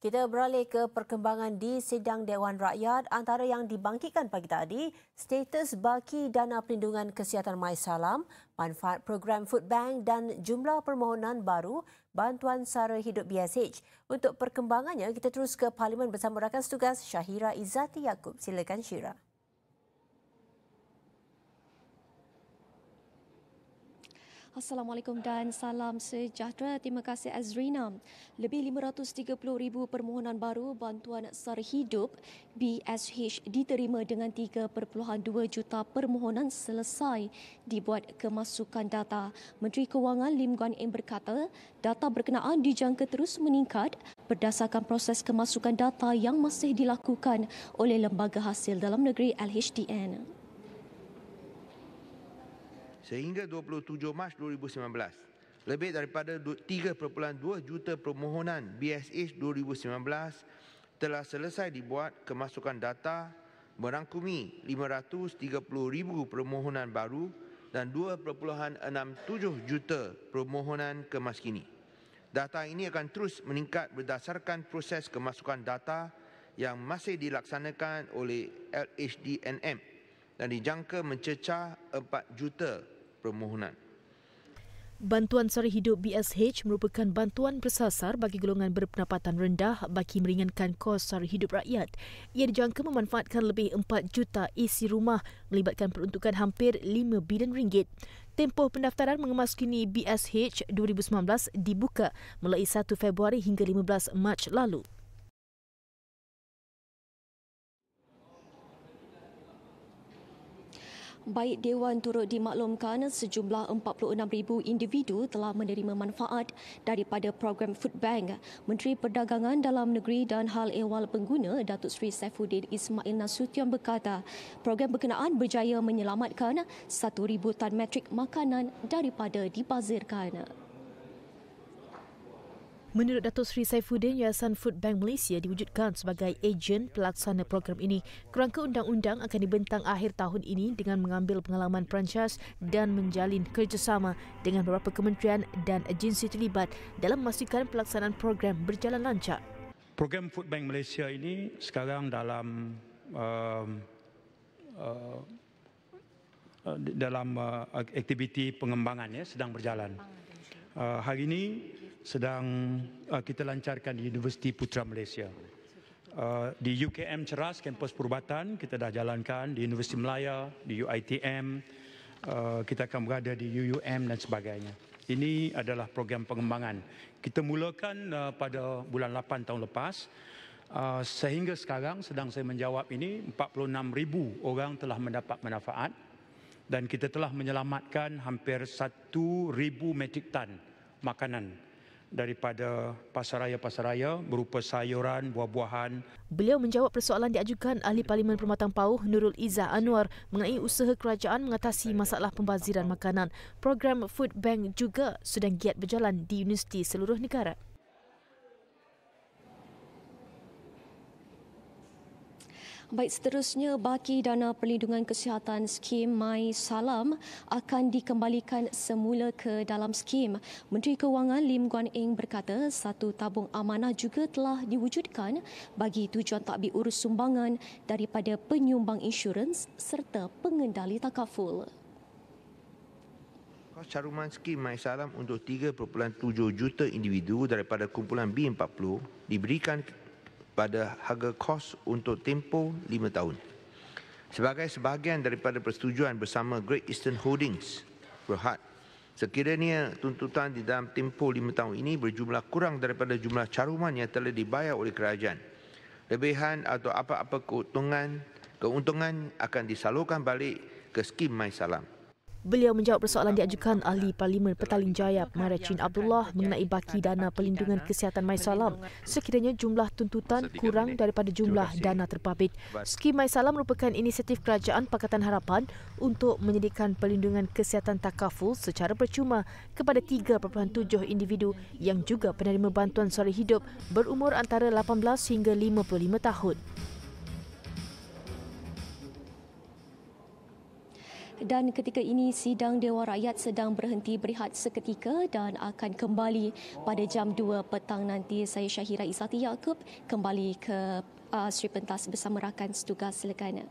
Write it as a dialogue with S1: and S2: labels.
S1: Kita beralih ke perkembangan di Sidang Dewan Rakyat. Antara yang dibangkitkan pagi tadi, status baki dana perlindungan kesihatan MySalam, manfaat program Food Bank dan jumlah permohonan baru bantuan sara hidup BSH. Untuk perkembangannya, kita terus ke Parlimen bersama rakan setugas Syahira Izzati Yaakob. Silakan Syira.
S2: Assalamualaikum dan salam sejahtera. Terima kasih Azrina. Lebih 530,000 permohonan baru bantuan sara hidup BSH diterima dengan 3.2 juta permohonan selesai dibuat kemasukan data. Menteri Kewangan Lim Guan Eng berkata, data berkenaan dijangka terus meningkat berdasarkan proses kemasukan data yang masih dilakukan oleh Lembaga Hasil Dalam Negeri LHDN.
S3: Sehingga 27 Mac 2019, lebih daripada 3.2 juta permohonan BSH 2019 telah selesai dibuat kemasukan data merangkumi 530,000 permohonan baru dan 2.67 juta permohonan kemaskini. Data ini akan terus meningkat berdasarkan proses kemasukan data yang masih dilaksanakan oleh LHDNM dan dijangka mencecah 4 juta permohonan.
S4: Bantuan sara hidup BSH merupakan bantuan bersasar bagi golongan berpendapatan rendah bagi meringankan kos sara hidup rakyat. Ia dijangka memanfaatkan lebih 4 juta isi rumah melibatkan peruntukan hampir 5 bilion ringgit. Tempoh pendaftaran mengemaskini BSH 2019 dibuka mulai 1 Februari hingga 15 Mac lalu.
S2: Baik Dewan turut dimaklumkan sejumlah 46,000 individu telah menerima manfaat daripada program Food Bank. Menteri Perdagangan Dalam Negeri dan Hal Ehwal Pengguna Datuk Seri Saifuddin Ismail Nasution berkata, program berkenaan berjaya menyelamatkan 1,000 tan metrik makanan daripada dibazirkan.
S4: Menurut Datuk Seri Saifuddin, Yayasan Food Bank Malaysia diwujudkan sebagai ejen pelaksana program ini. Kerangka undang-undang akan dibentang akhir tahun ini dengan mengambil pengalaman perancas dan menjalin kerjasama dengan beberapa kementerian dan agensi terlibat dalam memastikan pelaksanaan program berjalan lancar.
S5: Program Food Bank Malaysia ini sekarang dalam aktiviti pengembangan sedang berjalan. Hari ini sedang kita lancarkan di Universiti Putra Malaysia. Di UKM Ceras, kampus perubatan, kita dah jalankan di Universiti Melaya, di UiTM, kita akan berada di UUM dan sebagainya. Ini adalah program pengembangan. Kita mulakan pada bulan 8 tahun lepas. Sehingga sekarang sedang saya menjawab ini, 46,000 orang telah mendapat manfaat dan kita telah menyelamatkan hampir 1,000 metrik tan makanan daripada pasaraya-pasaraya berupa sayuran, buah-buahan.
S4: Beliau menjawab persoalan diajukan Ahli Parlimen Permatang Pauh Nurul Izzah Anwar mengenai usaha kerajaan mengatasi masalah pembaziran makanan. Program Food Bank juga sedang giat berjalan di universiti seluruh negara.
S2: Baik, seterusnya, baki dana perlindungan kesihatan skim MySalam akan dikembalikan semula ke dalam skim. Menteri Kewangan Lim Guan Eng berkata, satu tabung amanah juga telah diwujudkan bagi tujuan takbir urus sumbangan daripada penyumbang insurans serta pengendali takaful.
S3: Kos caruman skim MySalam untuk 3.7 juta individu daripada kumpulan B40 diberikan pada harga kos untuk tempoh 5 tahun. Sebagai sebahagian daripada persetujuan bersama Great Eastern Holdings Berhad, sekiranya tuntutan di dalam tempoh 5 tahun ini berjumlah kurang daripada jumlah caruman yang telah dibayar oleh kerajaan, lebihan atau apa-apa keuntungan akan disalurkan balik ke skim MySalam.
S4: Beliau menjawab persoalan diajukan Ahli Parlimen Petaling Jaya Marichin Abdullah mengenai baki dana perlindungan kesihatan MySalam. Sekiranya jumlah tuntutan kurang daripada jumlah dana terbabit. Skim MySalam merupakan inisiatif kerajaan Pakatan Harapan untuk menyediakan perlindungan kesihatan takaful secara percuma kepada 3.7 individu yang juga penerima bantuan sara hidup berumur antara 18 hingga 55 tahun.
S2: Dan ketika ini sidang Dewan Rakyat sedang berhenti berehat seketika dan akan kembali pada jam 2 petang nanti. Saya Syahira Isati Yaakob kembali ke Sri Pentas bersama rakan setugas. Silakan.